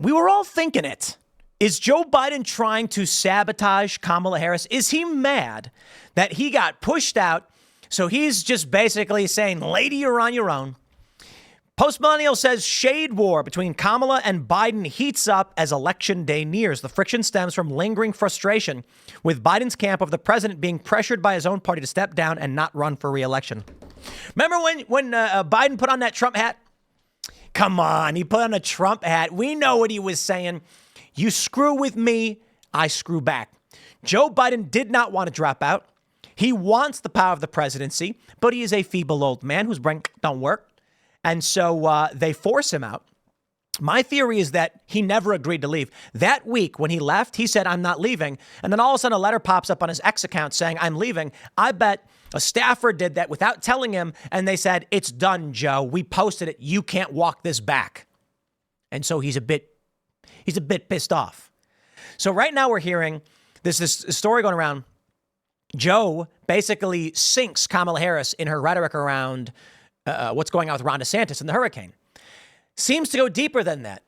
We were all thinking it. Is Joe Biden trying to sabotage Kamala Harris? Is he mad that he got pushed out? So he's just basically saying, lady, you're on your own. Postmillennial says shade war between Kamala and Biden heats up as election day nears. The friction stems from lingering frustration with Biden's camp of the president being pressured by his own party to step down and not run for re-election. Remember when Biden put on that Trump hat? Come on, he put on a Trump hat. We know what he was saying. You screw with me, I screw back. Joe Biden did not want to drop out. He wants the power of the presidency, but he is a feeble old man whose brain don't work. And so they force him out. My theory is that he never agreed to leave. That week when he left, he said, I'm not leaving. And then all of a sudden a letter pops up on his X account saying, I'm leaving. I bet a staffer did that without telling him. And they said, it's done, Joe. We posted it. You can't walk this back. And so he's a bit pissed off. So right now we're hearing this story going around. Joe basically sinks Kamala Harris in her rhetoric around what's going on with Ron DeSantis and the hurricane. Seems to go deeper than that.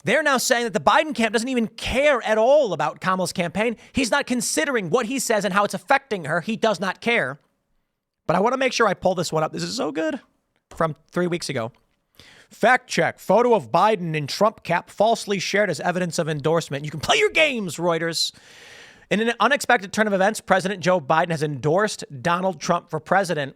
They're now saying that the Biden camp doesn't even care at all about Kamala's campaign. He's not considering what he says and how it's affecting her. He does not care. But I want to make sure I pull this one up. This is so good. From 3 weeks ago. Fact check. Photo of Biden in Trump cap falsely shared as evidence of endorsement. You can play your games, Reuters. In an unexpected turn of events, President Joe Biden has endorsed Donald Trump for president.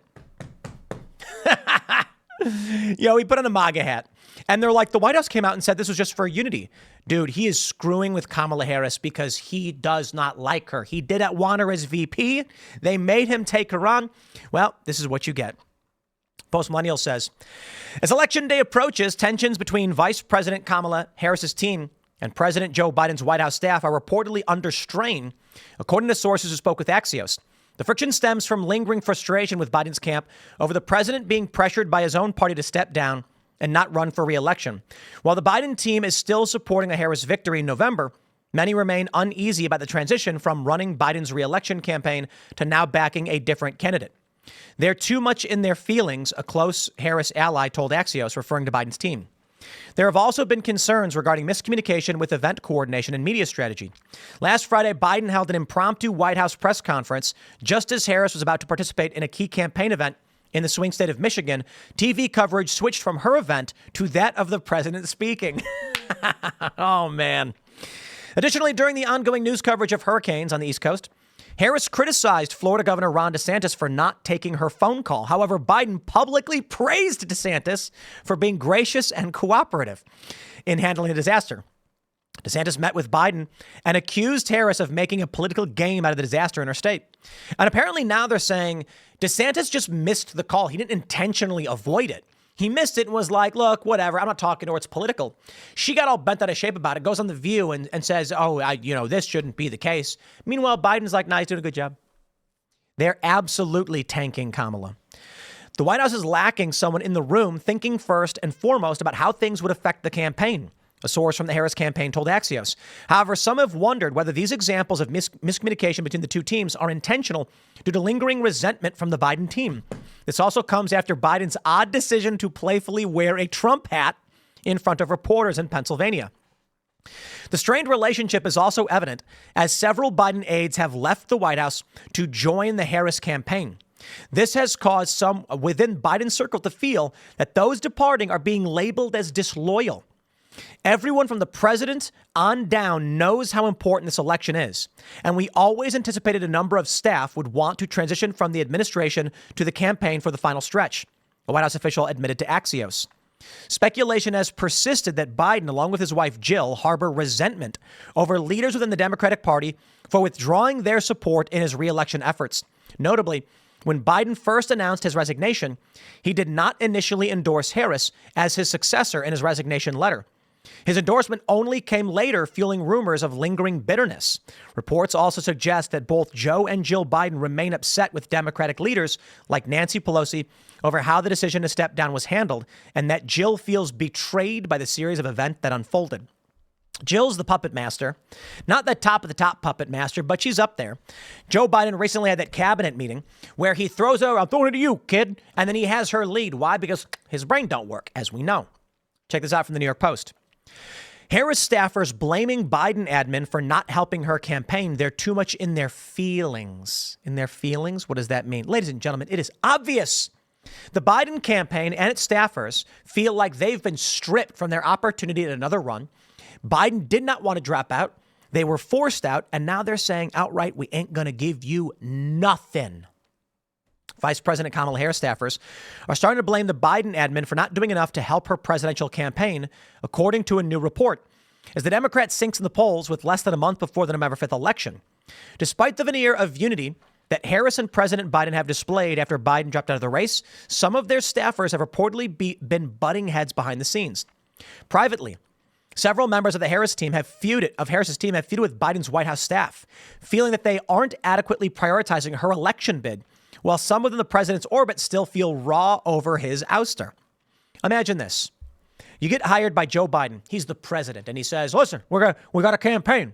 He put on a MAGA hat. And they're like, the White House came out and said this was just for unity. Dude, he is screwing with Kamala Harris because he does not like her. He didn't want her as VP. They made him take her on. Well, this is what you get. Postmillennial says, as Election Day approaches, tensions between Vice President Kamala Harris's team and President Joe Biden's White House staff are reportedly under strain, according to sources who spoke with Axios. The friction stems from lingering frustration with Biden's camp over the president being pressured by his own party to step down and not run for re-election. While the Biden team is still supporting a Harris victory in November, many remain uneasy about the transition from running Biden's re-election campaign to now backing a different candidate. They're too much in their feelings, a close Harris ally told Axios, referring to Biden's team. There have also been concerns regarding miscommunication with event coordination and media strategy. Last Friday, Biden held an impromptu White House press conference just as Harris was about to participate in a key campaign event in the swing state of Michigan. TV coverage switched from her event to that of the president speaking. Oh, man. Additionally, during the ongoing news coverage of hurricanes on the East Coast, Harris criticized Florida Governor Ron DeSantis for not taking her phone call. However, Biden publicly praised DeSantis for being gracious and cooperative in handling the disaster. DeSantis met with Biden and accused Harris of making a political game out of the disaster in her state. And apparently now they're saying DeSantis just missed the call. He didn't intentionally avoid it. He missed it and was like, look, whatever, I'm not talking to her. It's political. She got all bent out of shape about it, goes on The View and says, this shouldn't be the case. Meanwhile, Biden's like, nah, he's doing a good job. They're absolutely tanking Kamala. The White House is lacking someone in the room thinking first and foremost about how things would affect the campaign, a source from the Harris campaign told Axios. However, some have wondered whether these examples of miscommunication between the two teams are intentional due to lingering resentment from the Biden team. This also comes after Biden's odd decision to playfully wear a Trump hat in front of reporters in Pennsylvania. The strained relationship is also evident as several Biden aides have left the White House to join the Harris campaign. This has caused some within Biden's circle to feel that those departing are being labeled as disloyal. Everyone from the president on down knows how important this election is, and we always anticipated a number of staff would want to transition from the administration to the campaign for the final stretch, a White House official admitted to Axios. Speculation has persisted that Biden, along with his wife Jill, harbor resentment over leaders within the Democratic Party for withdrawing their support in his re-election efforts. Notably, when Biden first announced his resignation, he did not initially endorse Harris as his successor in his resignation letter. His endorsement only came later, fueling rumors of lingering bitterness. Reports also suggest that both Joe and Jill Biden remain upset with Democratic leaders like Nancy Pelosi over how the decision to step down was handled, and that Jill feels betrayed by the series of events that unfolded. Jill's the puppet master, not the top of the top puppet master, but she's up there. Joe Biden recently had that cabinet meeting where he throws her, I'm throwing it to you, kid. And then he has her lead. Why? Because his brain don't work, as we know. Check this out from the New York Post. Harris staffers blaming Biden admin for not helping her campaign. They're too much in their feelings. In their feelings? What does that mean? Ladies and gentlemen, it is obvious. The Biden campaign and its staffers feel like they've been stripped from their opportunity at another run. Biden did not want to drop out. They were forced out, and now they're saying outright, we ain't going to give you nothing. Vice President Kamala Harris staffers are starting to blame the Biden admin for not doing enough to help her presidential campaign, according to a new report, as the Democrat sinks in the polls with less than a month before the November 5th election. Despite the veneer of unity that Harris and President Biden have displayed after Biden dropped out of the race, some of their staffers have reportedly been butting heads behind the scenes. Privately, several members of the Harris's team have feuded with Biden's White House staff, feeling that they aren't adequately prioritizing her election bid, while some within the president's orbit still feel raw over his ouster. Imagine this. You get hired by Joe Biden. He's the president. And he says, listen, we got a campaign.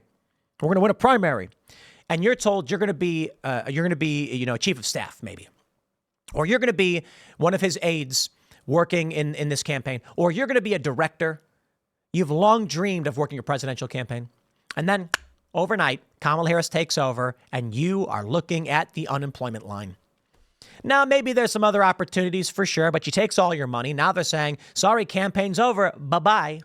We're going to win a primary. And you're told you're going to be, chief of staff, maybe. Or you're going to be one of his aides working in this campaign. Or you're going to be a director. You've long dreamed of working a presidential campaign. And then overnight, Kamala Harris takes over and you are looking at the unemployment line. Now, maybe there's some other opportunities for sure, but she takes all your money. Now they're saying, sorry, campaign's over. Bye-bye.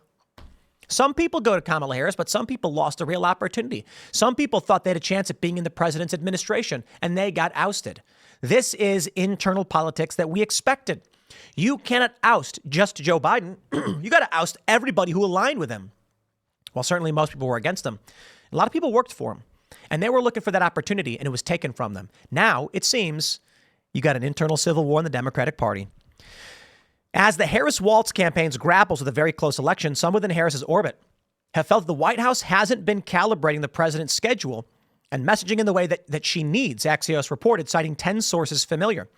Some people go to Kamala Harris, but some people lost a real opportunity. Some people thought they had a chance at being in the president's administration, and they got ousted. This is internal politics that we expected. You cannot oust just Joe Biden. You got to oust everybody who aligned with him. Well, certainly most people were against him. A lot of people worked for him, and they were looking for that opportunity, and it was taken from them. Now, it seems you got an internal civil war in the Democratic Party. As the Harris-Walz campaigns grapples with a very close election, some within Harris's orbit have felt the White House hasn't been calibrating the president's schedule and messaging in the way that she needs, Axios reported, citing 10 sources familiar.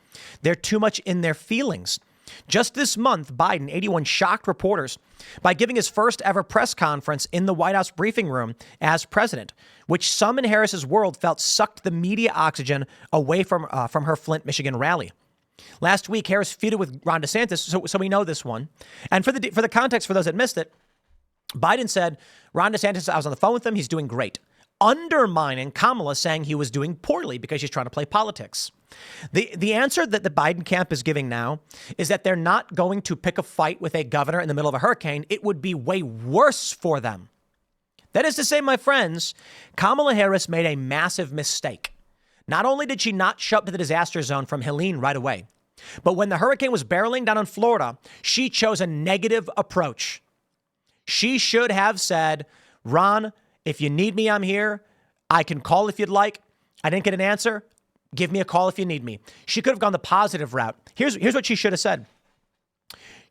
They're too much in their feelings. Just this month, Biden, 81, shocked reporters by giving his first ever press conference in the White House briefing room as president, which some in Harris's world felt sucked the media oxygen away from her Flint, Michigan rally. Last week, Harris feuded with Ron DeSantis, so we know this one. And for the context, for those that missed it, Biden said, Ron DeSantis, I was on the phone with him, he's doing great, undermining Kamala, saying he was doing poorly because she's trying to play politics. The answer that the Biden camp is giving now is that they're not going to pick a fight with a governor in the middle of a hurricane. It would be way worse for them. That is to say, my friends, Kamala Harris made a massive mistake. Not only did she not show up to the disaster zone from Helene right away, but when the hurricane was barreling down on Florida, she chose a negative approach. She should have said, Ron, if you need me, I'm here. I can call if you'd like. I didn't get an answer. Give me a call if you need me. She could have gone the positive route. Here's what she should have said.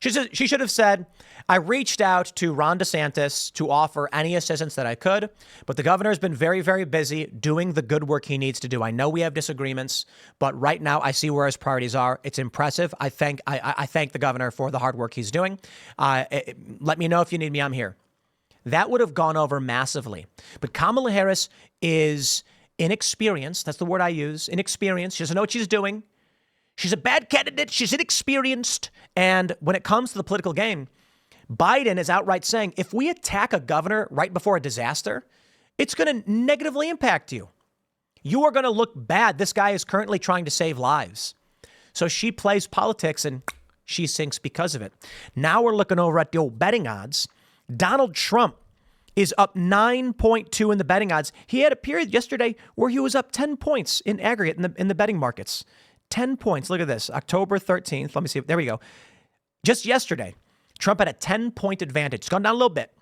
She should have said, I reached out to Ron DeSantis to offer any assistance that I could, but the governor's been very, very busy doing the good work he needs to do. I know we have disagreements, but right now I see where his priorities are. It's impressive. I thank the governor for the hard work he's doing. Let me know if you need me. I'm here. That would have gone over massively. But Kamala Harris is inexperienced. That's the word I use. Inexperienced. She doesn't know what she's doing. She's a bad candidate. She's inexperienced. And when it comes to the political game, Biden is outright saying, if we attack a governor right before a disaster, it's going to negatively impact you. You are going to look bad. This guy is currently trying to save lives. So she plays politics and she sinks because of it. Now we're looking over at the old betting odds. Donald Trump is up 9.2 in the betting odds. He had a period yesterday where he was up 10 points in aggregate in the betting markets. 10 points. Look at this. October 13th. Let me see. There we go. Just yesterday, Trump had a 10-point advantage. It's gone down a little bit.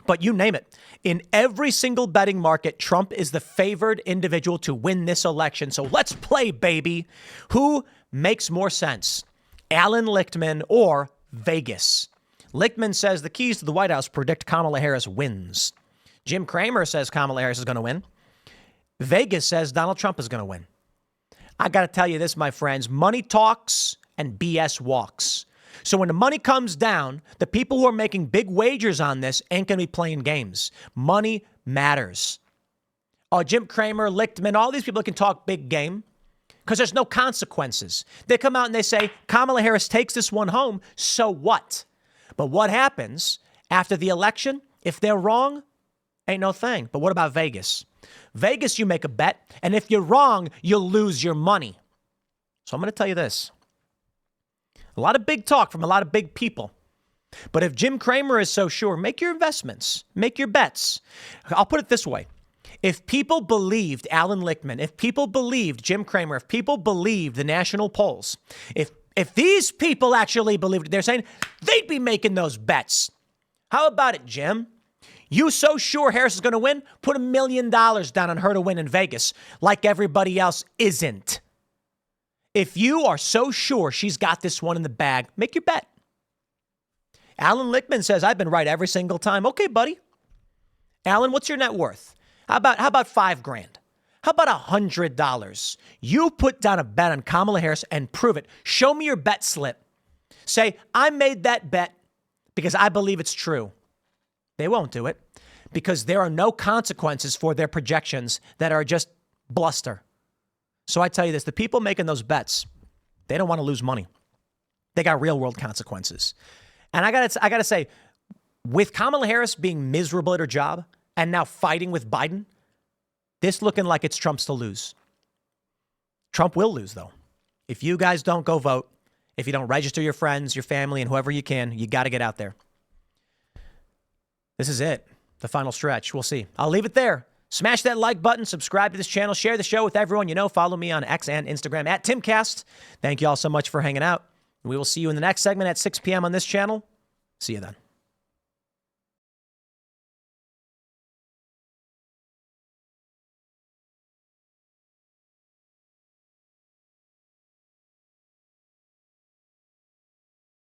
But you name it. In every single betting market, Trump is the favored individual to win this election. So let's play, baby. Who makes more sense? Alan Lichtman or Vegas? Lichtman says the keys to the White House predict Kamala Harris wins. Jim Cramer says Kamala Harris is going to win. Vegas says Donald Trump is going to win. I got to tell you this, my friends, money talks and BS walks. So when the money comes down, the people who are making big wagers on this ain't going to be playing games. Money matters. Oh, Jim Cramer, Lichtman, all these people can talk big game because there's no consequences. They come out and they say, Kamala Harris takes this one home. So what? But what happens after the election? If they're wrong, ain't no thing. But what about Vegas? Vegas, you make a bet, and if you're wrong, you'll lose your money. So I'm going to tell you this. A lot of big talk from a lot of big people. But if Jim Cramer is so sure, make your investments, make your bets. I'll put it this way. If people believed Alan Lichtman, if people believed Jim Cramer, if people believed the national polls, if these people actually believed it, they're saying they'd be making those bets. How about it, Jim? You so sure Harris is going to win? Put $1 million down on her to win in Vegas like everybody else isn't. If you are so sure she's got this one in the bag, make your bet. Alan Lichtman says, I've been right every single time. Okay, buddy. Alan, what's your net worth? How about $5,000? How about $100? You put down a bet on Kamala Harris and prove it. Show me your bet slip. Say, I made that bet because I believe it's true. They won't do it because there are no consequences for their projections that are just bluster. So I tell you this, the people making those bets, they don't want to lose money. They got real world consequences. And I gotta say, with Kamala Harris being miserable at her job and now fighting with Biden, this looking like it's Trump's to lose. Trump will lose, though. If you guys don't go vote, if you don't register your friends, your family, and whoever you can, you got to get out there. This is it. The final stretch. We'll see. I'll leave it there. Smash that like button, subscribe to this channel, share the show with everyone you know. Follow me on X and Instagram at Timcast. Thank you all so much for hanging out. We will see you in the next segment at 6 p.m. on this channel. See you then.